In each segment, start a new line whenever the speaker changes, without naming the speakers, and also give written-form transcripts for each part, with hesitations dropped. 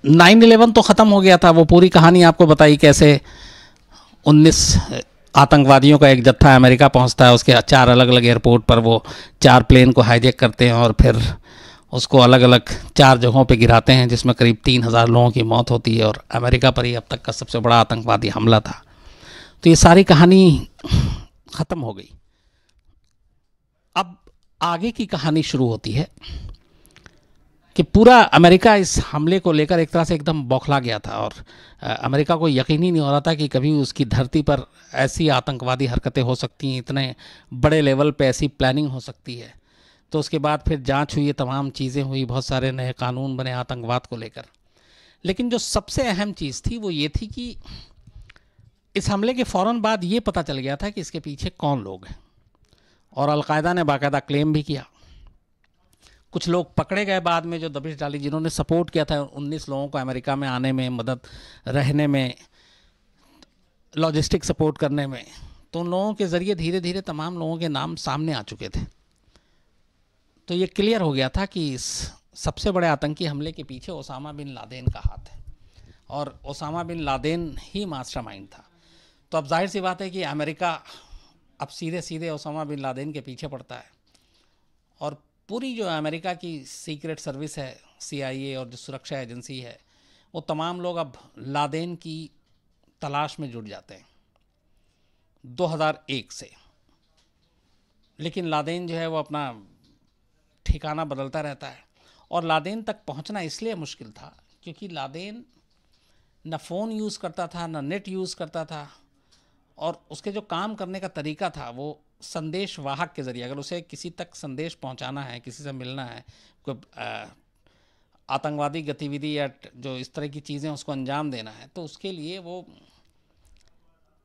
9/11 तो ख़त्म हो गया था, वो पूरी कहानी आपको बताई कैसे 19 आतंकवादियों का एक जत्था अमेरिका पहुंचता है, उसके 4 अलग अलग एयरपोर्ट पर वो 4 प्लेन को हाईजैक करते हैं और फिर उसको अलग अलग 4 जगहों पे गिराते हैं, जिसमें करीब 3000 लोगों की मौत होती है और अमेरिका पर ही अब तक का सबसे बड़ा आतंकवादी हमला था। तो ये सारी कहानी ख़त्म हो गई। अब आगे की कहानी शुरू होती है कि पूरा अमेरिका इस हमले को लेकर एक तरह से एकदम बौखला गया था और अमेरिका को यकीन ही नहीं हो रहा था कि कभी उसकी धरती पर ऐसी आतंकवादी हरकतें हो सकती हैं, इतने बड़े लेवल पे ऐसी प्लानिंग हो सकती है। तो उसके बाद फिर जांच हुई, तमाम चीज़ें हुई, बहुत सारे नए कानून बने आतंकवाद को लेकर। लेकिन जो सबसे अहम चीज़ थी वो ये थी कि इस हमले के फ़ौरन बाद ये पता चल गया था कि इसके पीछे कौन लोग हैं, और अलकायदा ने बाकायदा क्लेम भी किया। कुछ लोग पकड़े गए बाद में जो दबिश डाली, जिन्होंने सपोर्ट किया था 19 लोगों को अमेरिका में आने में, मदद, रहने में, लॉजिस्टिक सपोर्ट करने में। तो उन लोगों के ज़रिए धीरे धीरे तमाम लोगों के नाम सामने आ चुके थे। तो ये क्लियर हो गया था कि इस सबसे बड़े आतंकी हमले के पीछे ओसामा बिन लादेन का हाथ है और ओसामा बिन लादेन ही मास्टरमाइंड था। तो अब जाहिर सी बात है कि अमेरिका अब सीधे सीधे ओसामा बिन लादेन के पीछे पड़ता है और पूरी जो अमेरिका की सीक्रेट सर्विस है, CIA और जो सुरक्षा एजेंसी है, वो तमाम लोग अब लादेन की तलाश में जुट जाते हैं 2001 से। लेकिन लादेन जो है वो अपना ठिकाना बदलता रहता है और लादेन तक पहुंचना इसलिए मुश्किल था क्योंकि लादेन न फ़ोन यूज़ करता था, न नेट यूज़ करता था, और उसके जो काम करने का तरीका था वो संदेश वाहक के ज़रिए, अगर उसे किसी तक संदेश पहुंचाना है, किसी से मिलना है, कोई आतंकवादी गतिविधि या जो इस तरह की चीज़ें उसको अंजाम देना है, तो उसके लिए वो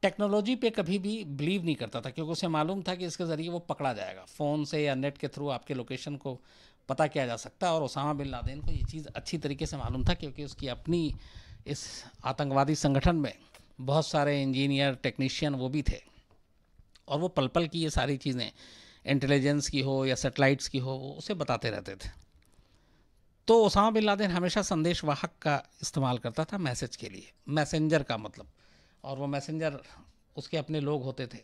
टेक्नोलॉजी पे कभी भी बिलीव नहीं करता था क्योंकि उसे मालूम था कि इसके ज़रिए वो पकड़ा जाएगा। फ़ोन से या नेट के थ्रू आपके लोकेशन को पता किया जा सकता है और ओसामा बिन लादेन को ये चीज़ अच्छी तरीके से मालूम था क्योंकि उसकी अपनी इस आतंकवादी संगठन में बहुत सारे इंजीनियर, टेक्नीशियन वो भी थे और वो पल पल की ये सारी चीज़ें, इंटेलिजेंस की हो या सैटेलाइट्स की हो, वो उसे बताते रहते थे। तो ओसामा बिन लादेन हमेशा संदेश वाहक का इस्तेमाल करता था मैसेज के लिए, मैसेंजर का मतलब, और वो मैसेंजर उसके अपने लोग होते थे।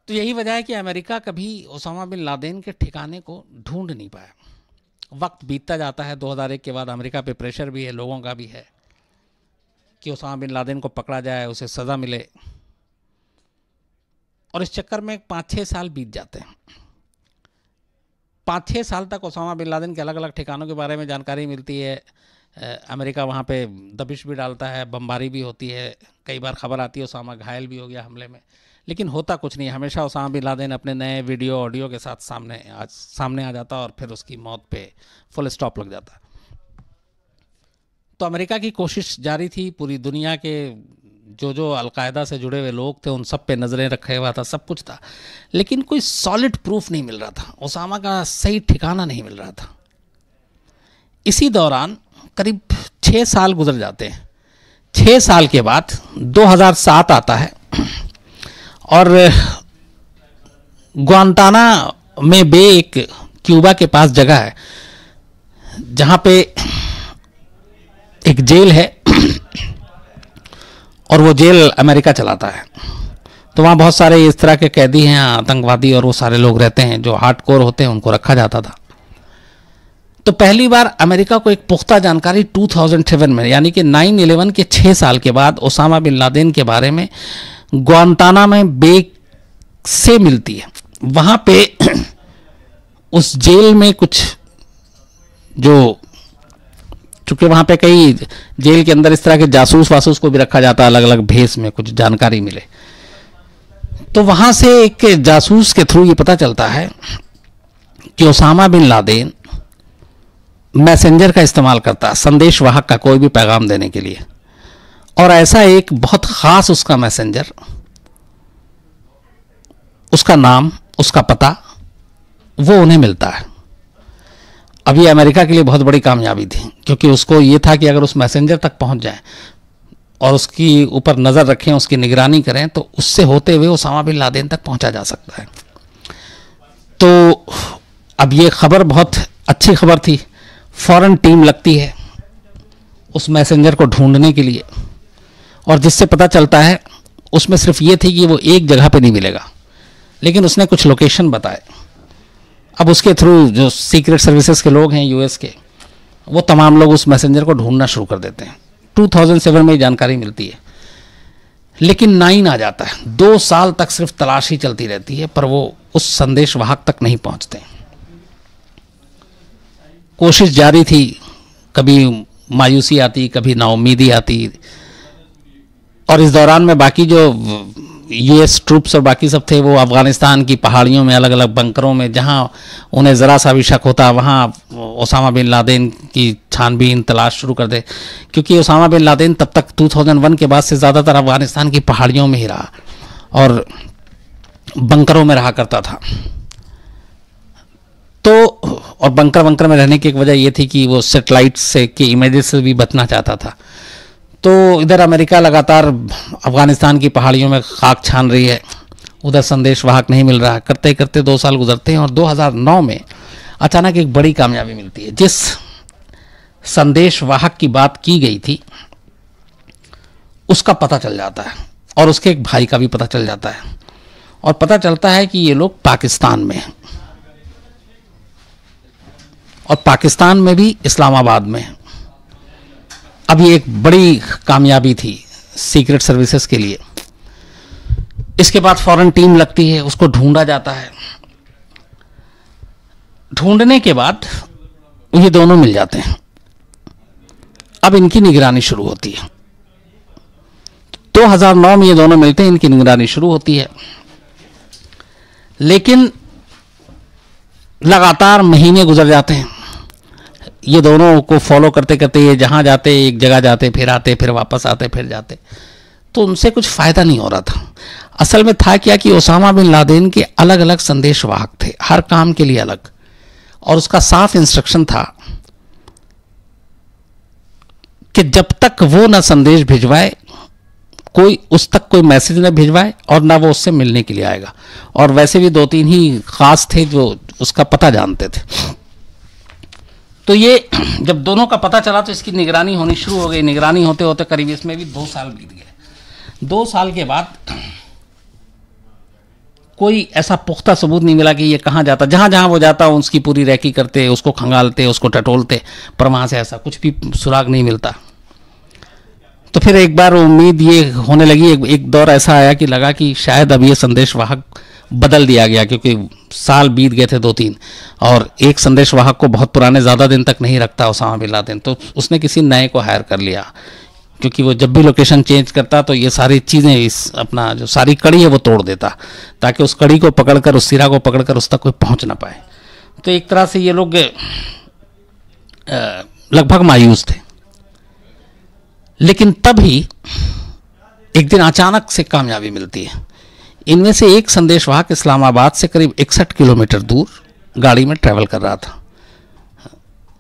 तो यही वजह है कि अमेरिका कभी ओसामा बिन लादेन के ठिकाने को ढूंढ नहीं पाया। वक्त बीतता जाता है, 2001 के बाद अमेरिका पे प्रेशर भी है, लोगों का भी है कि ओसामा बिन लादेन को पकड़ा जाए, उसे सज़ा मिले, और इस चक्कर में 5-6 साल बीत जाते हैं। 5-6 साल तक ओसामा बिन लादेन के अलग अलग ठिकानों के बारे में जानकारी मिलती है। अमेरिका वहाँ पे दबिश भी डालता है, बमबारी भी होती है, कई बार खबर आती है ओसामा घायल भी हो गया हमले में, लेकिन होता कुछ नहीं। हमेशा ओसामा बिन लादेन अपने नए वीडियो ऑडियो के साथ सामने आ जाता और फिर उसकी मौत पे फुल स्टॉप लग जाता। तो अमेरिका की कोशिश जारी थी, पूरी दुनिया के जो अलकायदा से जुड़े हुए लोग थे उन सब पे नज़रें रखे हुआ था, सब कुछ था, लेकिन कोई सॉलिड प्रूफ नहीं मिल रहा था, ओसामा का सही ठिकाना नहीं मिल रहा था। इसी दौरान करीब 6 साल गुजर जाते हैं। 6 साल के बाद 2007 आता है और ग्वांटाना में बे, एक क्यूबा के पास जगह है जहाँ पे एक जेल है और वो जेल अमेरिका चलाता है। तो वहाँ बहुत सारे इस तरह के कैदी हैं, आतंकवादी, और वो सारे लोग रहते हैं जो हार्डकोर होते हैं, उनको रखा जाता था। तो पहली बार अमेरिका को एक पुख्ता जानकारी 2007 में, यानी कि 9/11 के 6 साल के बाद ओसामा बिन लादेन के बारे में ग्वांटाना में बे से मिलती है। वहाँ पे उस जेल में कुछ जो, चूँकि वहाँ पे कई जेल के अंदर इस तरह के जासूस वासूस को भी रखा जाता है अलग अलग भेष में, कुछ जानकारी मिले, तो वहाँ से एक जासूस के थ्रू ये पता चलता है कि ओसामा बिन लादेन मैसेंजर का इस्तेमाल करता है, संदेश वाहक का, कोई भी पैगाम देने के लिए, और ऐसा एक बहुत ख़ास उसका मैसेंजर, उसका नाम, उसका पता, वो उन्हें मिलता है। अब ये अमेरिका के लिए बहुत बड़ी कामयाबी थी क्योंकि उसको ये था कि अगर उस मैसेंजर तक पहुंच जाए और उसकी ऊपर नज़र रखें, उसकी निगरानी करें, तो उससे होते हुए ओसामा बिन लादेन तक पहुंचा जा सकता है। तो अब ये खबर बहुत अच्छी खबर थी, फ़ौरन टीम लगती है, उस मैसेंजर को ढूंढने के लिए, और जिससे पता चलता है उसमें सिर्फ ये थी कि वो एक जगह पे नहीं मिलेगा, लेकिन उसने कुछ लोकेशन बताए। अब उसके थ्रू जो सीक्रेट सर्विसेज के लोग हैं यूएस के, वो तमाम लोग उस मैसेंजर को ढूंढना शुरू कर देते हैं। 2007 में ये जानकारी मिलती है, लेकिन 9 आ जाता है। 2 साल तक सिर्फ तलाशी चलती रहती है, पर वो उस संदेश वाहक तक नहीं पहुंचते। कोशिश जारी थी, कभी मायूसी आती, कभी नाउम्मीदी आती, और इस दौरान में बाकी जो यूएस ट्रूप्स और बाकी सब थे वो अफगानिस्तान की पहाड़ियों में अलग अलग बंकरों में, जहां उन्हें ज़रा सा भी शक होता वहां ओसामा बिन लादेन की छानबीन तलाश शुरू कर दे, क्योंकि ओसामा बिन लादेन तब तक 2001 के बाद से ज़्यादातर अफगानिस्तान की पहाड़ियों में ही रहा और बंकरों में रहा करता था। तो और बंकर में रहने की एक वजह यह थी कि वो सेटेलाइट से के इमेजेस से भी बचना चाहता था। तो इधर अमेरिका लगातार अफगानिस्तान की पहाड़ियों में खाक छान रही है, उधर संदेश वाहक नहीं मिल रहा। करते करते 2 साल गुजरते हैं और 2009 में अचानक एक बड़ी कामयाबी मिलती है। जिस संदेश वाहक की बात की गई थी उसका पता चल जाता है, और उसके एक भाई का भी पता चल जाता है, और पता चलता है कि ये लोग पाकिस्तान में हैं, और पाकिस्तान में भी इस्लामाबाद में है। अब ये एक बड़ी कामयाबी थी सीक्रेट सर्विसेज के लिए। इसके बाद फौरन टीम लगती है, उसको ढूंढा जाता है। ढूंढने के बाद ये दोनों मिल जाते हैं। अब इनकी निगरानी शुरू होती है। 2009 में ये दोनों मिलते हैं, इनकी निगरानी शुरू होती है, लेकिन लगातार महीने गुजर जाते हैं। ये दोनों को फॉलो करते करते ये जहाँ जाते एक जगह जाते, फिर आते, फिर वापस आते, फिर जाते, तो उनसे कुछ फ़ायदा नहीं हो रहा था। असल में था क्या कि ओसामा बिन लादेन के अलग अलग संदेश वाहक थे, हर काम के लिए अलग, और उसका साफ इंस्ट्रक्शन था कि जब तक वो ना संदेश भिजवाए, कोई उस तक कोई मैसेज न भिजवाए, और ना वो उससे मिलने के लिए आएगा। और वैसे भी 2-3 ही खास थे जो उसका पता जानते थे। तो ये जब दोनों का पता चला तो इसकी निगरानी होनी शुरू हो गई। निगरानी होते होते करीब इसमें भी 2 साल बीत गए। 2 साल के बाद कोई ऐसा पुख्ता सबूत नहीं मिला कि ये कहाँ जाता। जहाँ जहाँ वो जाता उसकी पूरी रैकी करते, उसको खंगालते, उसको टटोलते, पर वहाँ से ऐसा कुछ भी सुराग नहीं मिलता। तो फिर एक बार उम्मीद ये होने लगी, एक दौर ऐसा आया कि लगा कि शायद अब ये संदेश वाहक बदल दिया गया, क्योंकि साल बीत गए थे 2-3, और एक संदेश वाहक को बहुत पुराने ज़्यादा दिन तक नहीं रखता ओसामा बिन लादेन। तो उसने किसी नए को हायर कर लिया, क्योंकि वो जब भी लोकेशन चेंज करता तो ये सारी चीज़ें, इस अपना जो सारी कड़ी है वो तोड़ देता, ताकि उस कड़ी को पकड़कर, उस सिरा को पकड़कर उस तक कोई पहुंच ना पाए। तो एक तरह से ये लोग लगभग मायूस थे। लेकिन तभी एक दिन अचानक से कामयाबी मिलती है। इनमें से एक संदेशवाहक इस्लामाबाद से करीब 61 किलोमीटर दूर गाड़ी में ट्रैवल कर रहा था।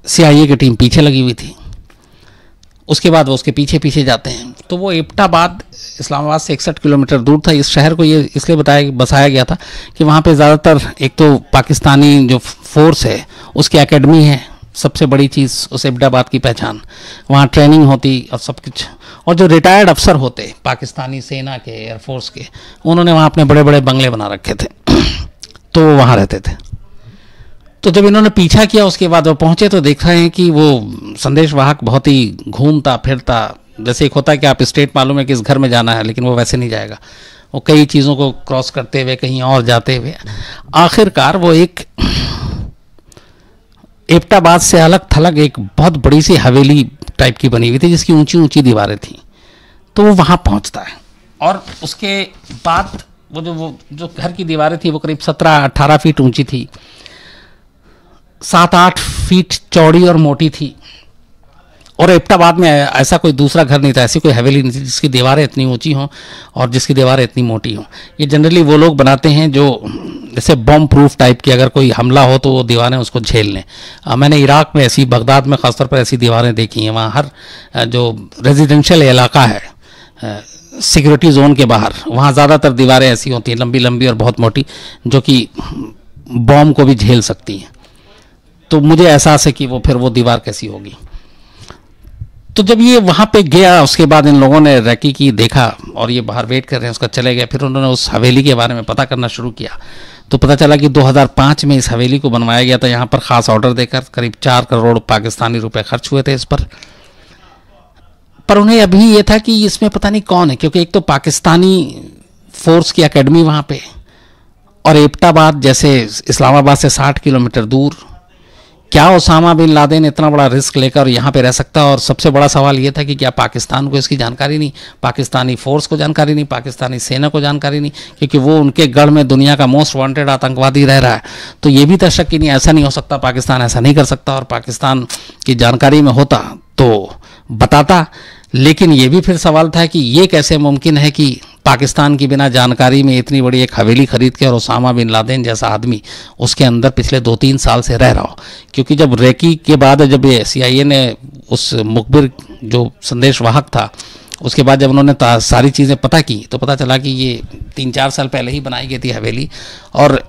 CIA की टीम पीछे लगी हुई थी। उसके बाद वो उसके पीछे पीछे जाते हैं। तो वो एबटाबाद इस्लामाबाद से 61 किलोमीटर दूर था। इस शहर को ये इसलिए बसाया गया था कि वहाँ पे ज़्यादातर एक तो पाकिस्तानी जो फोर्स है उसकी एकेडमी है, सबसे बड़ी चीज़ उस एबटाबाद की पहचान। वहाँ ट्रेनिंग होती और सब कुछ, और जो रिटायर्ड अफसर होते पाकिस्तानी सेना के, एयरफोर्स के, उन्होंने वहाँ अपने बड़े बड़े बंगले बना रखे थे तो वो वहाँ रहते थे। तो जब इन्होंने पीछा किया उसके बाद वो पहुँचे तो देख रहे हैं कि वो संदेश वाहक बहुत ही घूमता फिरता, जैसे एक होता है कि आप स्टेट मालूम है कि इस घर में जाना है, लेकिन वो वैसे नहीं जाएगा। वो कई चीज़ों को क्रॉस करते हुए कहीं और जाते हुए आखिरकार वो एक एबटाबाद से अलग थलग एक बहुत बड़ी सी हवेली टाइप की बनी हुई थी जिसकी ऊंची ऊंची दीवारें थीं। तो वो वहाँ पहुँचता है और उसके बाद वो जो घर की दीवारें थी वो करीब 17-18 फीट ऊंची थी, 7-8 फीट चौड़ी और मोटी थी। और एबटाबाद में ऐसा कोई दूसरा घर नहीं था, ऐसी कोई हवेली नहीं थी जिसकी दीवारें इतनी ऊंची हों और जिसकी दीवारें इतनी मोटी हों। ये जनरली वो लोग बनाते हैं जो जैसे बॉम्ब प्रूफ टाइप की, अगर कोई हमला हो तो वो दीवारें उसको झेल लें। मैंने इराक में ऐसी, बगदाद में ख़ासतौर पर ऐसी दीवारें देखी हैं। वहाँ हर जो रेजिडेंशियल इलाका है सिक्योरिटी जोन के बाहर, वहाँ ज़्यादातर दीवारें ऐसी होती हैं, लंबी लंबी और बहुत मोटी, जो कि बॉम्ब को भी झेल सकती हैं। तो मुझे एहसास है कि वो फिर वो दीवार कैसी होगी। तो जब ये वहाँ पे गया, उसके बाद इन लोगों ने रैकी की देखा और ये बाहर वेट कर रहे हैं उसका, चले गए। फिर उन्होंने उस हवेली के बारे में पता करना शुरू किया तो पता चला कि 2005 में इस हवेली को बनवाया गया था। यहाँ पर ख़ास ऑर्डर देकर करीब 4 करोड़ पाकिस्तानी रुपए खर्च हुए थे इस पर उन्हें अभी ये था कि इसमें पता नहीं कौन है, क्योंकि एक तो पाकिस्तानी फोर्स की एकेडमी वहाँ पे, और एबटाबाद जैसे इस्लामाबाद से 60 किलोमीटर दूर, क्या ओसामा बिन लादेन इतना बड़ा रिस्क लेकर यहाँ पे रह सकता है? और सबसे बड़ा सवाल ये था कि क्या पाकिस्तान को इसकी जानकारी नहीं, पाकिस्तानी फोर्स को जानकारी नहीं, पाकिस्तानी सेना को जानकारी नहीं, क्योंकि वो उनके गढ़ में दुनिया का मोस्ट वांटेड आतंकवादी रह रहा है। तो ये भी था शक कि नहीं, ऐसा नहीं हो सकता, पाकिस्तान ऐसा नहीं कर सकता, और पाकिस्तान की जानकारी में होता तो बताता। लेकिन ये भी फिर सवाल था कि ये कैसे मुमकिन है कि पाकिस्तान की बिना जानकारी में इतनी बड़ी एक हवेली खरीद के और ओसामा बिन लादेन जैसा आदमी उसके अंदर पिछले 2-3 साल से रह रहा हो। क्योंकि जब रेकी के बाद, जब ये CIA ने उस मुखबिर जो संदेश वाहक था, उसके बाद जब उन्होंने सारी चीज़ें पता की तो पता चला कि ये 3-4 साल पहले ही बनाई गई थी हवेली, और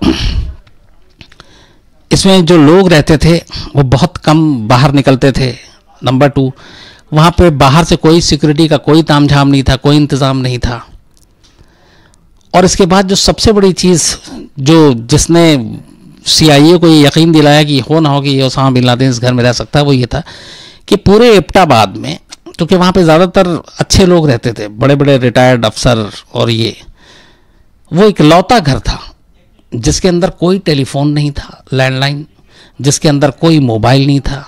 इसमें जो लोग रहते थे वो बहुत कम बाहर निकलते थे। नंबर 2, वहाँ पे बाहर से कोई सिक्योरिटी का कोई तामझाम नहीं था, कोई इंतज़ाम नहीं था। और इसके बाद जो सबसे बड़ी चीज़ जो जिसने CIA को ये यकीन दिलाया कि हो ना हो कि ये ओसामा बिन लादेन इस घर में रह सकता है, वो ये था कि पूरे एबटाबाद में, क्योंकि वहाँ पे ज़्यादातर अच्छे लोग रहते थे, बड़े बड़े रिटायर्ड अफसर, और ये वो इकलौता घर था जिसके अंदर कोई टेलीफोन नहीं था, लैंडलाइन, जिसके अंदर कोई मोबाइल नहीं था,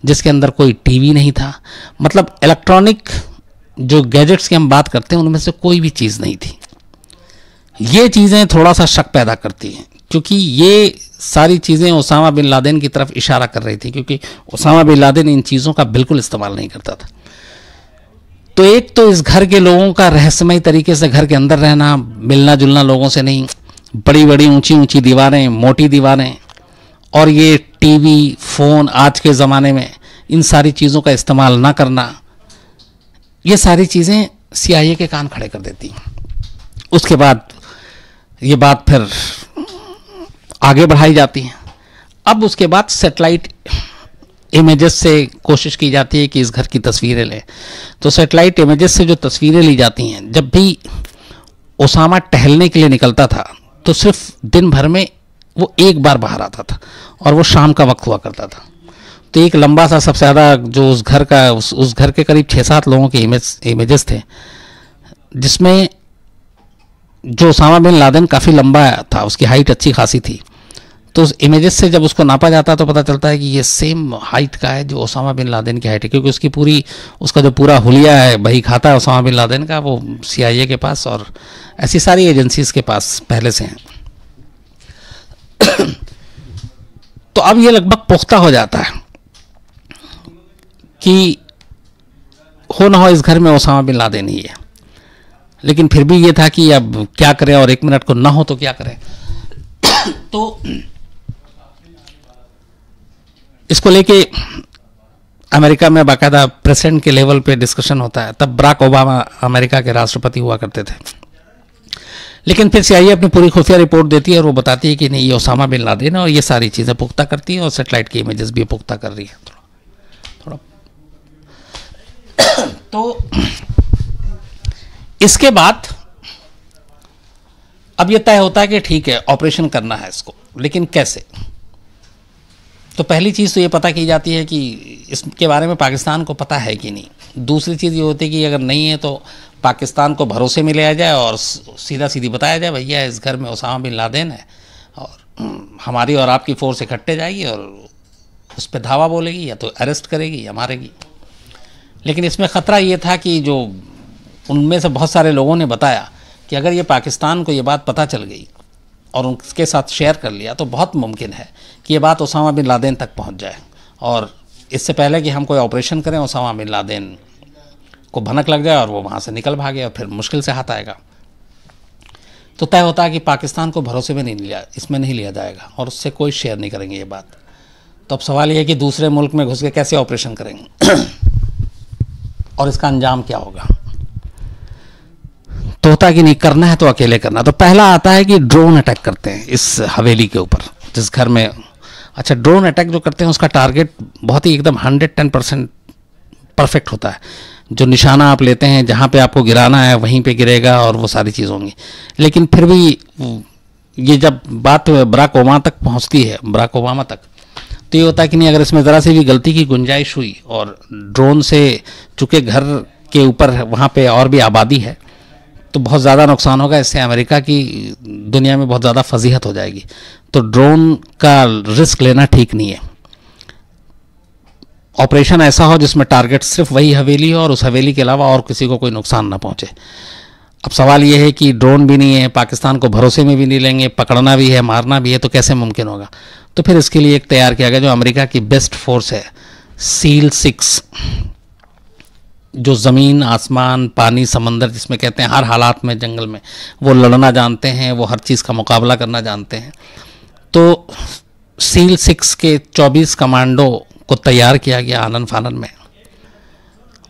जिसके अंदर कोई टीवी नहीं था। मतलब इलेक्ट्रॉनिक जो गैजेट्स की हम बात करते हैं उनमें से कोई भी चीज़ नहीं थी। ये चीज़ें थोड़ा सा शक पैदा करती हैं, क्योंकि ये सारी चीज़ें ओसामा बिन लादेन की तरफ इशारा कर रही थी, क्योंकि ओसामा बिन लादेन इन चीज़ों का बिल्कुल इस्तेमाल नहीं करता था। तो एक तो इस घर के लोगों का रहस्यमय तरीके से घर के अंदर रहना, मिलना जुलना लोगों से नहीं, बड़ी बड़ी ऊंची ऊंची दीवारें, मोटी दीवारें, और ये टीवी, फ़ोन आज के ज़माने में इन सारी चीज़ों का इस्तेमाल ना करना, ये सारी चीज़ें CIA के कान खड़े कर देती हैं। उसके बाद ये बात फिर आगे बढ़ाई जाती है। अब उसके बाद सैटेलाइट इमेजेस से कोशिश की जाती है कि इस घर की तस्वीरें लें। तो सैटेलाइट इमेजेस से जो तस्वीरें ली जाती हैं, जब भी ओसामा टहलने के लिए निकलता था तो सिर्फ दिन भर में वो एक बार बाहर आता था, और वो शाम का वक्त हुआ करता था। तो एक लंबा सा, सबसे ज़्यादा जो उस घर का, उस घर के करीब 6-7 लोगों के इमेजेस थे, जिसमें जो ओसामा बिन लादेन काफ़ी लंबा था, उसकी हाइट अच्छी खासी थी। तो उस इमेजेस से जब उसको नापा जाता है तो पता चलता है कि ये सेम हाइट का है जो ओसामा बिन लादेन की हाइट है, क्योंकि उसका जो पूरा हुलिया है, बही खाता है ओसामा बिन लादेन का, वो CIA के पास और ऐसी सारी एजेंसीज के पास पहले से हैं। तो अब ये लगभग पुख्ता हो जाता है कि हो ना हो इस घर में ओसामा बिन लादेन ही है। लेकिन फिर भी ये था कि अब क्या करें, और 1 मिनट को ना हो तो क्या करें। तो इसको लेके अमेरिका में बाकायदा प्रेसिडेंट के लेवल पे डिस्कशन होता है। तब बराक ओबामा अमेरिका के राष्ट्रपति हुआ करते थे। लेकिन फिर CIA अपनी पूरी खुफिया रिपोर्ट देती है और वो बताती है कि नहीं, ये ओसामा बिन लादेन है, और ये सारी चीज़ें पुख्ता करती है, और सेटेलाइट की इमेजेस भी पुख्ता कर रही है थोड़ा। तो इसके बाद अब ये तय होता है कि ठीक है, ऑपरेशन करना है इसको, लेकिन कैसे। तो पहली चीज़ तो ये पता की जाती है कि इसके बारे में पाकिस्तान को पता है कि नहीं। दूसरी चीज़ ये होती है कि अगर नहीं है तो पाकिस्तान को भरोसे में लिया जाए और सीधा सीधी बताया जाए, भैया इस घर में ओसामा बिन लादेन है, और हमारी और आपकी फोर्स इकट्ठे जाएगी और उस पर धावा बोलेगी, या तो अरेस्ट करेगी या मारेगी। लेकिन इसमें ख़तरा ये था कि जो उनमें से बहुत सारे लोगों ने बताया कि अगर ये पाकिस्तान को ये बात पता चल गई और उनके साथ शेयर कर लिया तो बहुत मुमकिन है कि ये बात ओसामा बिन लादेन तक पहुंच जाए, और इससे पहले कि हम कोई ऑपरेशन करें ओसामा बिन लादेन को भनक लग जाए और वो वहाँ से निकल भागे और फिर मुश्किल से हाथ आएगा। तो तय होता है कि पाकिस्तान को भरोसे में इसमें नहीं लिया जाएगा और उससे कोई शेयर नहीं करेंगे ये बात। तो अब सवाल ये है कि दूसरे मुल्क में घुस के कैसे ऑपरेशन करेंगे और इसका अंजाम क्या होगा। तो होता है कि नहीं, करना है तो अकेले करना। तो पहला आता है कि ड्रोन अटैक करते हैं इस हवेली के ऊपर, जिस घर में। अच्छा, ड्रोन अटैक जो करते हैं उसका टारगेट बहुत ही एकदम 110% परफेक्ट होता है। जो निशाना आप लेते हैं, जहाँ पे आपको गिराना है वहीं पे गिरेगा और वो सारी चीज़ होंगी। लेकिन फिर भी ये जब बात बराक ओबामा तक पहुँचती है, बराक ओबामा तक, तो ये होता है कि नहीं, अगर इसमें ज़रा सी भी गलती की गुंजाइश हुई और ड्रोन से, चूँकि घर के ऊपर वहाँ पे और भी आबादी है, तो बहुत ज़्यादा नुकसान होगा। इससे अमेरिका की दुनिया में बहुत ज़्यादा फजीहत हो जाएगी। तो ड्रोन का रिस्क लेना ठीक नहीं है। ऑपरेशन ऐसा हो जिसमें टारगेट सिर्फ वही हवेली हो और उस हवेली के अलावा और किसी को कोई नुकसान ना पहुंचे। अब सवाल ये है कि ड्रोन भी नहीं है, पाकिस्तान को भरोसे में भी नहीं लेंगे, पकड़ना भी है, मारना भी है, तो कैसे मुमकिन होगा। तो फिर इसके लिए एक तैयार किया गया जो अमेरिका की बेस्ट फोर्स है, सील 6, जो ज़मीन, आसमान, पानी, समंदर, जिसमें कहते हैं हर हालात में जंगल में वो लड़ना जानते हैं, वो हर चीज़ का मुकाबला करना जानते हैं। तो सील 6 के 24 कमांडो को तैयार किया गया आनन फानन में,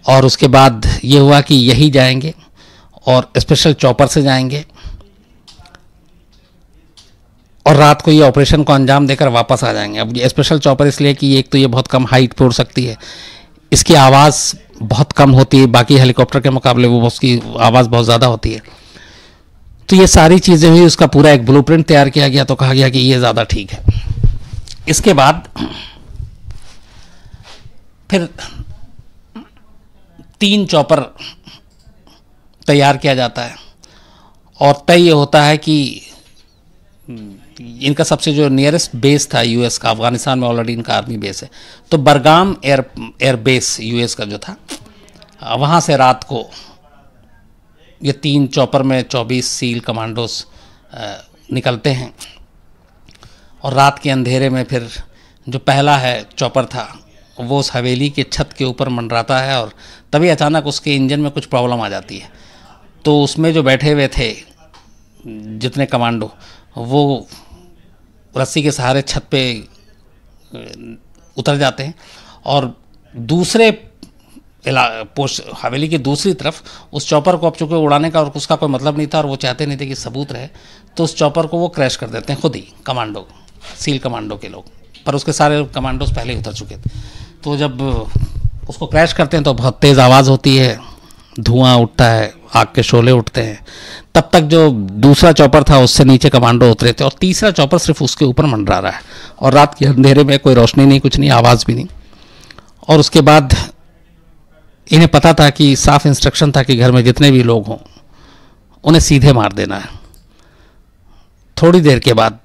और उसके बाद ये हुआ कि यही जाएंगे और स्पेशल चॉपर से जाएंगे और रात को ये ऑपरेशन को अंजाम देकर वापस आ जाएंगे। अब ये स्पेशल चॉपर इसलिए कि एक तो ये बहुत कम हाइट पे उड़ सकती है, इसकी आवाज़ बहुत कम होती है, बाकी हेलीकॉप्टर के मुकाबले वो उसकी आवाज़ बहुत ज़्यादा होती है। तो ये सारी चीज़ें हुई, उसका पूरा एक ब्लूप्रिंट तैयार किया गया, तो कहा गया कि ये ज़्यादा ठीक है। इसके बाद फिर 3 चॉपर तैयार किया जाता है और तय ये होता है कि इनका सबसे जो नियरेस्ट बेस था यूएस का, अफगानिस्तान में ऑलरेडी इनका आर्मी बेस है, तो बरगाम एयर बेस यूएस का जो था, वहाँ से रात को ये 3 चॉपर में 24 सील कमांडोज निकलते हैं और रात के अंधेरे में फिर जो पहला है चॉपर था वो उस हवेली के छत के ऊपर मंडराता है और तभी अचानक उसके इंजन में कुछ प्रॉब्लम आ जाती है। तो उसमें जो बैठे हुए थे जितने कमांडो, वो रस्सी के सहारे छत पे उतर जाते हैं और दूसरे हवेली की दूसरी तरफ उस चॉपर को, अब चूँकि उड़ाने का और उसका कोई मतलब नहीं था और वो चाहते नहीं थे कि सबूत रहे, तो उस चॉपर को वो क्रैश कर देते हैं खुद ही, कमांडो, सील कमांडो के लोग, पर उसके सारे कमांडोज पहले ही उतर चुके थे। तो जब उसको क्रैश करते हैं तो बहुत तेज़ आवाज़ होती है, धुआं उठता है, आग के शोले उठते हैं। तब तक जो दूसरा चॉपर था उससे नीचे कमांडो उतरे थे और तीसरा चॉपर सिर्फ उसके ऊपर मंडरा रहा है और रात के अंधेरे में कोई रोशनी नहीं, कुछ नहीं, आवाज़ भी नहीं। और उसके बाद इन्हें पता था कि साफ इंस्ट्रक्शन था कि घर में जितने भी लोग हों उन्हें सीधे मार देना है। थोड़ी देर के बाद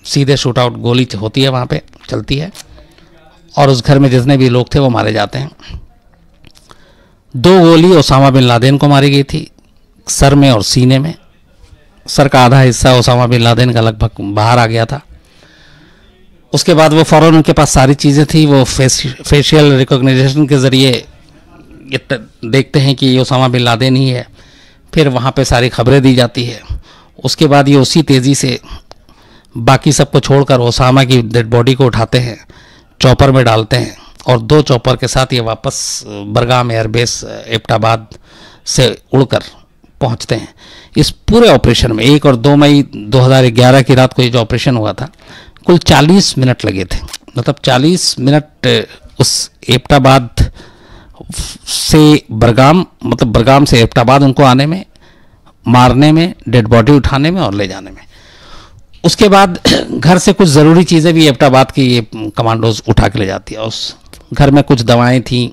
सीधे शूट आउट गोली होती है, वहाँ पे चलती है और उस घर में जितने भी लोग थे वो मारे जाते हैं। 2 गोली ओसामा बिन लादेन को मारी गई थी, सर में और सीने में। सर का आधा हिस्सा ओसामा बिन लादेन का लगभग बाहर आ गया था। उसके बाद वो फ़ौरन, उनके पास सारी चीज़ें थी, वो फेशियल रिकॉग्निशन के ज़रिए देखते हैं कि ये ओसामा बिन लादेन ही है। फिर वहाँ पे सारी खबरें दी जाती है। उसके बाद ये उसी तेज़ी से बाकी सबको छोड़कर ओसामा की डेड बॉडी को उठाते हैं, चॉपर में डालते हैं और 2 चॉपर के साथ ये वापस बरगाम एयरबेस एबटाबाद से उड़कर पहुंचते हैं। इस पूरे ऑपरेशन में 1 और 2 मई 2011 की रात को ये जो ऑपरेशन हुआ था, कुल 40 मिनट लगे थे। मतलब 40 मिनट उस एबटाबाद से बरगाम, मतलब बरगाम से एबटाबाद उनको आने में, मारने में, डेड बॉडी उठाने में और ले जाने में। उसके बाद घर से कुछ ज़रूरी चीज़ें भी एबटाबाद की ये कमांडोज उठा के ले जाती है। उस घर में कुछ दवाएं थीं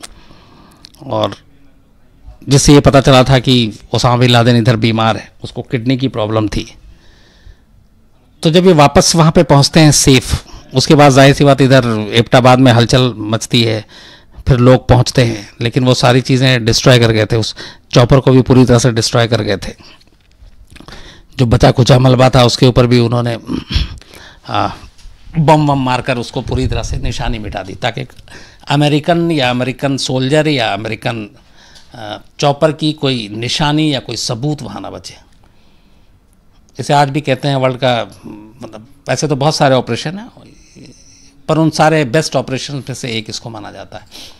और जिससे ये पता चला था कि ओसामा बिन लादेन इधर बीमार है, उसको किडनी की प्रॉब्लम थी। तो जब ये वापस वहाँ पे पहुँचते हैं सेफ, उसके बाद जाहिर सी बात इधर एबटाबाद में हलचल मचती है, फिर लोग पहुँचते हैं, लेकिन वो सारी चीज़ें डिस्ट्रॉय कर गए थे। उस चॉपर को भी पूरी तरह से डिस्ट्रॉय कर गए थे। जो बचा कुचा मलबा था उसके ऊपर भी उन्होंने बम वम मारकर उसको पूरी तरह से निशानी मिटा दी, ताकि अमेरिकन सोल्जर या अमेरिकन चॉपर की कोई निशानी या कोई सबूत वहाँ ना बचे। इसे आज भी कहते हैं वर्ल्ड का, मतलब वैसे तो बहुत सारे ऑपरेशन हैं, पर उन सारे बेस्ट ऑपरेशन में से एक इसको माना जाता है।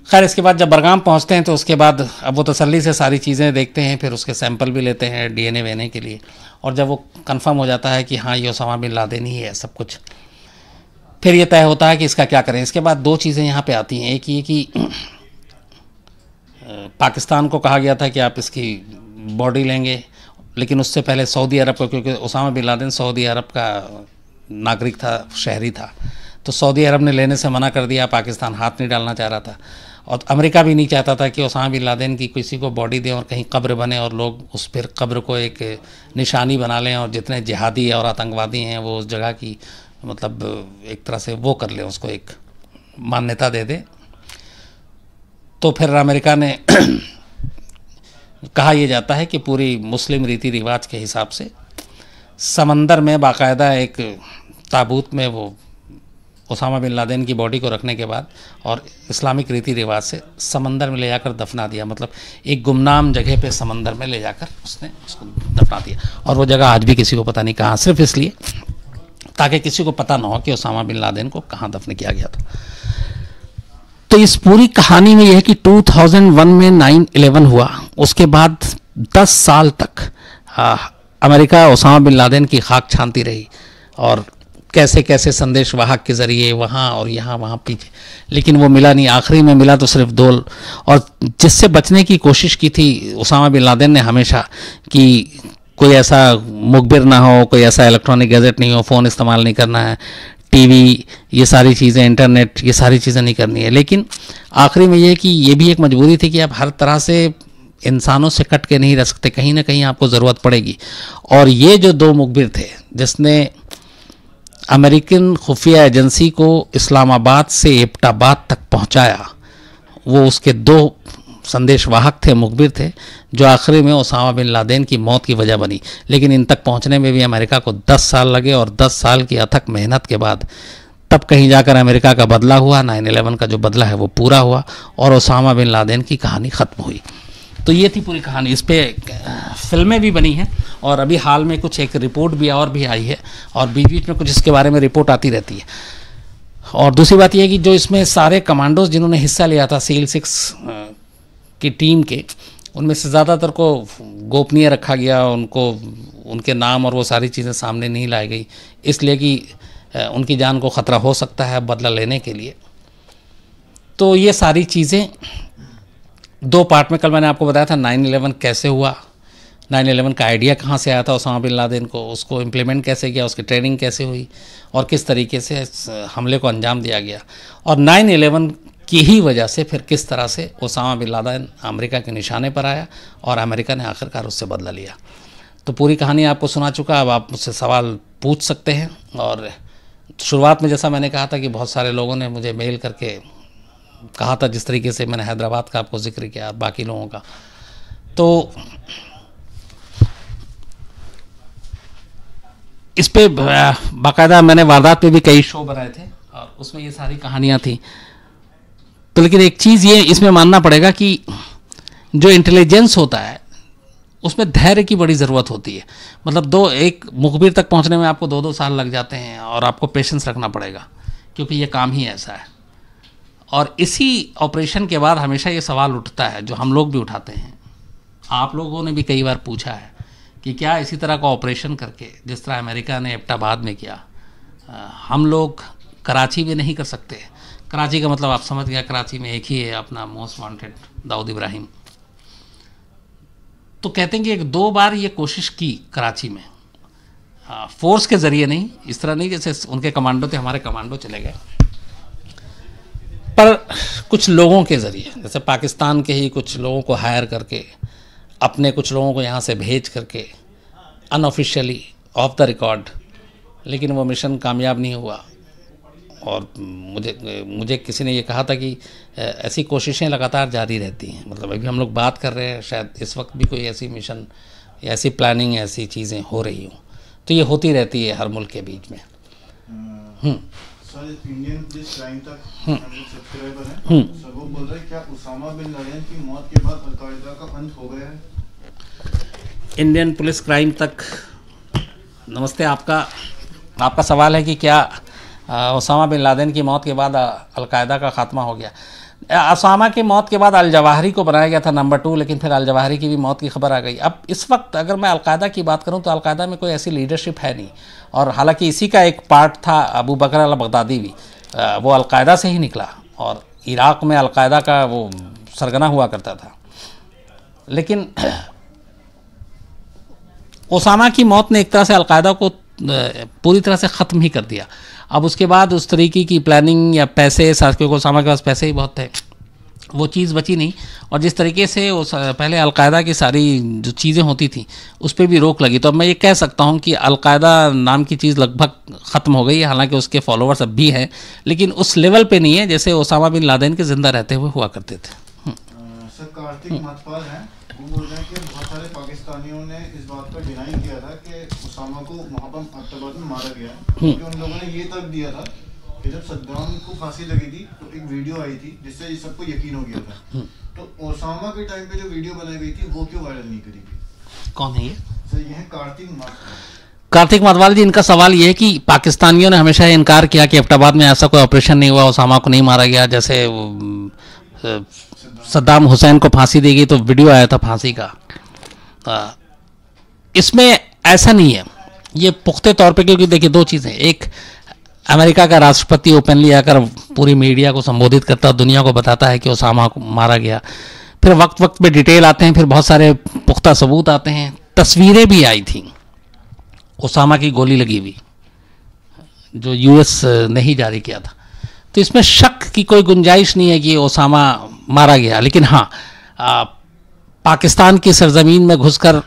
खैर, इसके बाद जब बरगाम पहुंचते हैं तो उसके बाद अब वो तसल्ली से सारी चीज़ें देखते हैं, फिर उसके सैंपल भी लेते हैं डीएनए वेने के लिए, और जब वो कंफर्म हो जाता है कि हाँ ये ओसामा बिन लादेन ही है सब कुछ, फिर ये तय होता है कि इसका क्या करें। इसके बाद 2 चीज़ें यहाँ पे आती हैं। एक ये कि पाकिस्तान को कहा गया था कि आप इसकी बॉडी लेंगे, लेकिन उससे पहले सऊदी अरब को, क्योंकि उसामा बिन लादेन सऊदी अरब का नागरिक था, शहरी था, तो सऊदी अरब ने लेने से मना कर दिया, पाकिस्तान हाथ नहीं डालना चाह रहा था। और अमेरिका भी नहीं चाहता था कि उसामा बिन लादेन की किसी को बॉडी दें और कहीं कब्र बने और लोग उस पर कब्र को एक निशानी बना लें और जितने जिहादी और आतंकवादी हैं वो उस जगह की मतलब एक तरह से वो कर लें, उसको एक मान्यता दे दे। तो फिर अमेरिका ने कहा यह जाता है कि पूरी मुस्लिम रीति रिवाज के हिसाब से समंदर में बाकायदा एक ताबूत में वो उसामा बिन लादेन की बॉडी को रखने के बाद और इस्लामिक रीति रिवाज से समंदर में ले जाकर दफना दिया, मतलब एक गुमनाम जगह पे समंदर में ले जाकर उसने उसको दफना दिया। और वो जगह आज भी किसी को पता नहीं कहाँ, सिर्फ इसलिए ताकि किसी को पता ना हो कि उसामा बिन लादेन को कहाँ दफन किया गया था। तो इस पूरी कहानी में यह है कि 2001 में 9/11 हुआ, उसके बाद 10 साल तक अमेरिका उसामा बिन लादेन की खाक छानती रही और कैसे कैसे संदेश वाहक के ज़रिए वहाँ और यहाँ वहाँ पीछे, लेकिन वो मिला नहीं। आखिरी में मिला तो सिर्फ दोल, और जिससे बचने की कोशिश की थी उसामा बिन लादेन ने हमेशा कि कोई ऐसा मुखबिर ना हो, कोई ऐसा इलेक्ट्रॉनिक गैजेट नहीं हो, फ़ोन इस्तेमाल नहीं करना है, टीवी, ये सारी चीज़ें, इंटरनेट, ये सारी चीज़ें नहीं करनी है। लेकिन आखिरी में ये कि ये भी एक मजबूरी थी कि आप हर तरह से इंसानों से कट के नहीं रह सकते, कहीं ना कहीं आपको ज़रूरत पड़ेगी। और ये जो 2 मुखबिर थे जिसने अमेरिकन खुफिया एजेंसी को इस्लामाबाद से एबटाबाद तक पहुंचाया, वो उसके 2 संदेशवाहक थे, मुखबिर थे, जो आखिरी में उसामा बिन लादेन की मौत की वजह बनी। लेकिन इन तक पहुंचने में भी अमेरिका को 10 साल लगे और 10 साल की अथक मेहनत के बाद तब कहीं जाकर अमेरिका का बदला हुआ, 9/11 का जो बदला है वो पूरा हुआ और उसामा बिन लादेन की कहानी ख़त्म हुई। तो ये थी पूरी कहानी। इस पर फिल्में भी बनी हैं और अभी हाल में कुछ एक रिपोर्ट भी और भी आई है और बीच बीच में कुछ इसके बारे में रिपोर्ट आती रहती है। और दूसरी बात यह है कि जो इसमें सारे कमांडोज जिन्होंने हिस्सा लिया था SEAL 6 की टीम के, उनमें से ज़्यादातर को गोपनीय रखा गया, उनको उनके नाम और वो सारी चीज़ें सामने नहीं लाई गई, इसलिए कि उनकी जान को ख़तरा हो सकता है बदला लेने के लिए। तो ये सारी चीज़ें 2 पार्ट में, कल मैंने आपको बताया था 9/11 कैसे हुआ, 9/11 का आइडिया कहाँ से आया था उसामा बिन लादेन को, उसको इम्प्लीमेंट कैसे किया, उसकी ट्रेनिंग कैसे हुई और किस तरीके से हमले को अंजाम दिया गया, और 9/11 की ही वजह से फिर किस तरह से उसामा बिन लादेन अमेरिका के निशाने पर आया और अमेरिका ने आखिरकार उससे बदला लिया। तो पूरी कहानी आपको सुना चुका, अब आप मुझसे सवाल पूछ सकते हैं। और शुरुआत में जैसा मैंने कहा था कि बहुत सारे लोगों ने मुझे मेल करके कहा था, जिस तरीके से मैंने हैदराबाद का आपको जिक्र किया, बाकी लोगों का, तो इस पे बाकायदा मैंने वारदात पे भी कई शो बनाए थे और उसमें ये सारी कहानियाँ थी। तो लेकिन एक चीज़ ये इसमें मानना पड़ेगा कि जो इंटेलिजेंस होता है उसमें धैर्य की बड़ी ज़रूरत होती है। मतलब एक मुखबिर तक पहुंचने में आपको 2-2 साल लग जाते हैं और आपको पेशेंस रखना पड़ेगा, क्योंकि ये काम ही ऐसा है। और इसी ऑपरेशन के बाद हमेशा ये सवाल उठता है जो हम लोग भी उठाते हैं, आप लोगों ने भी कई बार पूछा है कि क्या इसी तरह का ऑपरेशन करके, जिस तरह अमेरिका ने एबटाबाद में किया, हम लोग कराची में नहीं कर सकते। कराची का मतलब आप समझ गया, कराची में एक ही है अपना मोस्ट वांटेड दाऊद इब्राहिम। तो कहते हैं कि 1-2 बार ये कोशिश की कराची में, फोर्स के ज़रिए नहीं, इस तरह नहीं जैसे उनके कमांडो थे, हमारे कमांडो चले गए, पर कुछ लोगों के ज़रिए, जैसे पाकिस्तान के ही कुछ लोगों को हायर करके, अपने कुछ लोगों को यहाँ से भेज करके अनऑफिशियली ऑफ द रिकॉर्ड, लेकिन वो मिशन कामयाब नहीं हुआ। और मुझे किसी ने ये कहा था कि ऐसी कोशिशें लगातार जारी रहती हैं। मतलब अभी हम लोग बात कर रहे हैं, शायद इस वक्त भी कोई ऐसी मिशन, ऐसी प्लानिंग, ऐसी चीज़ें हो रही हों, तो ये होती रहती है हर मुल्क के बीच में।
सर, इंडियन पुलिस क्राइम तक सब्सक्राइबर हैं, सब वो बोल रहे हैं क्या उसामा बिन लादेन की मौत के बाद अल-कायदा का अंत हो गया है?
इंडियन पुलिस क्राइम तक, नमस्ते। आपका सवाल है कि क्या उसामा बिन लादेन की मौत के बाद अल-कायदा का ख़ात्मा हो गया। उसामा की मौत के बाद अल जवाहिरी को बनाया गया था नंबर 2, लेकिन फिर अल जवाहिरी की भी मौत की खबर आ गई। अब इस वक्त अगर मैं अल-कायदा की बात करूं तो अल-कायदा में कोई ऐसी लीडरशिप है नहीं, और हालांकि इसी का एक पार्ट था अबू बकर अल-बगदादी भी, वो अल-कायदा से ही निकला और इराक़ में अल-कायदा का वो सरगना हुआ करता था। लेकिन ओसामा की मौत ने एक तरह से अलकायदा को पूरी तरह से ख़त्म ही कर दिया। अब उसके बाद उस तरीके की प्लानिंग या पैसे, क्योंकि ओसामा के पास पैसे ही बहुत थे, वो चीज़ बची नहीं। और जिस तरीके से वो पहले अलकायदा की सारी जो चीज़ें होती थी उस पर भी रोक लगी, तो अब मैं ये कह सकता हूँ कि अलकायदा नाम की चीज़ लगभग ख़त्म हो गई है। हालांकि उसके फॉलोअर्स अब भी हैं, लेकिन उस लेवल पे नहीं है जैसे ओसामा बिन लादेन के ज़िंदा रहते हुए हुआ करते थे।
सर, कार्तिक मतवाल हैं, वो बोल रहे हैं कि बहुत सारे पाकिस्तानियों ने इस बात पर डिनाई किया था कि ओसामा को वहाँ पर अब्ताबाद में मारा गया है, क्योंकि उन लोगों ने ये तर्क दिया था कि जब सद्दाम को फांसी लगी थी तो एक वीडियो आई थी जिससे सबको यकीन हो गया था। तो ओसामा के टाइम पे जो वीडियो बनाई गई थी वो क्यों वायरल नहीं करी गई?
कौन है ये?
सर, ये है कार्तिक मतवाल।
कार्तिक मतवाल जी, इनका सवाल ये है कि पाकिस्तानियों ने हमेशा इनकार किया कि एबटाबाद में ऐसा कोई ऑपरेशन नहीं हुआ, ओसामा को नहीं मारा गया। जैसे सद्दाम हुसैन को फांसी दी गई तो वीडियो आया था फांसी का, इसमें ऐसा नहीं है ये पुख्ते तौर पे। क्योंकि देखिए दो चीज़ें, एक अमेरिका का राष्ट्रपति ओपनली आकर पूरी मीडिया को संबोधित करता है, दुनिया को बताता है कि ओसामा को मारा गया, फिर वक्त वक्त पे डिटेल आते हैं, फिर बहुत सारे पुख्ता सबूत आते हैं, तस्वीरें भी आई थी ओसामा की गोली लगी हुई जो यूएस ने ही जारी किया था। तो इसमें शक की कोई गुंजाइश नहीं है कि ओसामा मारा गया। लेकिन हाँ, पाकिस्तान की सरजमीन में घुसकर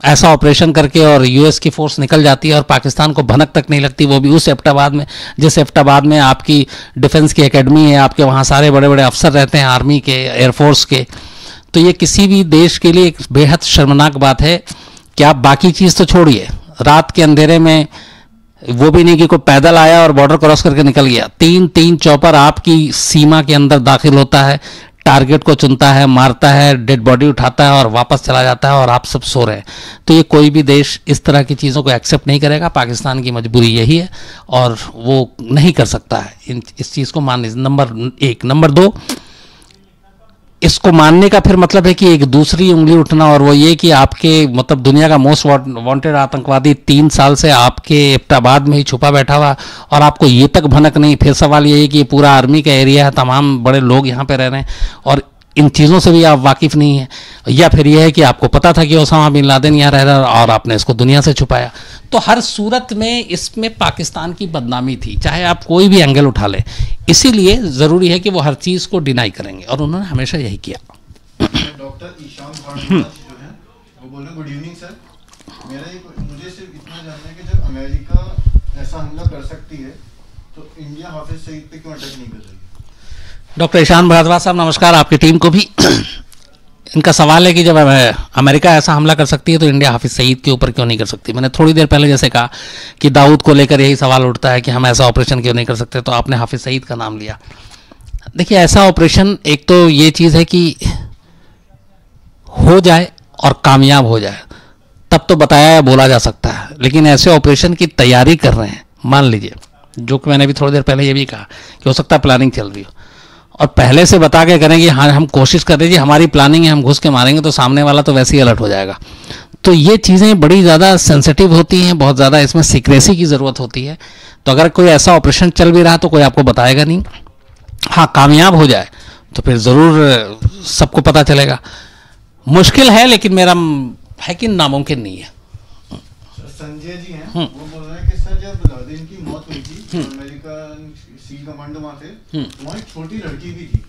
ऐसा ऑपरेशन करके और यूएस की फोर्स निकल जाती है और पाकिस्तान को भनक तक नहीं लगती, वो भी उस एबटाबाद में, जिस एबटाबाद में आपकी डिफेंस की एकेडमी है, आपके वहाँ सारे बड़े बड़े अफसर रहते हैं आर्मी के, एयरफोर्स के। तो ये किसी भी देश के लिए एक बेहद शर्मनाक बात है कि आप बाकी चीज़ तो छोड़िए, रात के अंधेरे में वो भी नहीं कि कोई पैदल आया और बॉर्डर क्रॉस करके निकल गया, तीन चॉपर आपकी सीमा के अंदर दाखिल होता है, टारगेट को चुनता है, मारता है, डेड बॉडी उठाता है और वापस चला जाता है और आप सब सो रहे हैं। तो ये कोई भी देश इस तरह की चीज़ों को एक्सेप्ट नहीं करेगा। पाकिस्तान की मजबूरी यही है और वो नहीं कर सकता है इस चीज़ को मानने। नंबर एक। नंबर दो, इसको मानने का फिर मतलब है कि एक दूसरी उंगली उठना, और वो ये कि आपके मतलब दुनिया का मोस्ट वांटेड आतंकवादी 3 साल से आपके एबटाबाद में ही छुपा बैठा हुआ और आपको ये तक भनक नहीं। फिर सवाल ये है कि ये पूरा आर्मी का एरिया है, तमाम बड़े लोग यहाँ पे रह रहे हैं और इन चीज़ों से भी आप वाकिफ़ नहीं हैं, या फिर यह है कि आपको पता था कि ओसामा बिन लादेन यहाँ रह रहा है और आपने इसको दुनिया से छुपाया। तो हर सूरत में इसमें पाकिस्तान की बदनामी थी, चाहे आप कोई भी एंगल उठा लें। इसीलिए ज़रूरी है कि वो हर चीज़ को डिनाई करेंगे और उन्होंने हमेशा यही किया।
डॉक्टर ईशान भारद्वाज जो है वो बोल रहे, गुड इवनिंग सर, मुझे सिर्फ इतना जानना है कि जब अमेरिका ऐसा हमला कर सकती है तो इंडिया हाफिज सईद पे क्यों अटैक नहीं कर रही?
डॉक्टर ईशान भारद्वाज साहब नमस्कार, आपकी टीम को भी। इनका सवाल है कि जब अमेरिका ऐसा हमला कर सकती है तो इंडिया हाफिज सईद के ऊपर क्यों नहीं कर सकती। मैंने थोड़ी देर पहले जैसे कहा कि दाऊद को लेकर यही सवाल उठता है कि हम ऐसा ऑपरेशन क्यों नहीं कर सकते, तो आपने हाफिज सईद का नाम लिया। देखिए ऐसा ऑपरेशन, एक तो ये चीज़ है कि हो जाए और कामयाब हो जाए तब तो बताया या बोला जा सकता है, लेकिन ऐसे ऑपरेशन की तैयारी कर रहे हैं, मान लीजिए, जो कि मैंने भी थोड़ी देर पहले ये भी कहा कि हो सकता है प्लानिंग चल रही हो, और पहले से बता के करेंगे हाँ हम कोशिश कर रहे हैं, हमारी प्लानिंग है, हम घुस के मारेंगे, तो सामने वाला तो वैसे ही अलर्ट हो जाएगा। तो ये चीज़ें बड़ी ज़्यादा सेंसिटिव होती हैं, बहुत ज़्यादा इसमें सीक्रेसी की ज़रूरत होती है। तो अगर कोई ऐसा ऑपरेशन चल भी रहा तो कोई आपको बताएगा नहीं। हाँ, कामयाब हो जाए तो फिर ज़रूर सबको पता चलेगा। मुश्किल है, लेकिन मेरा है कि नामुमकिन नहीं है।
संजय जी हैं, वो बोल रहे हैं कि सर जब लादेन की मौत हुई थी, अमेरिका सी कमांडो वहाँ थे, वहाँ एक छोटी लड़की भी थी,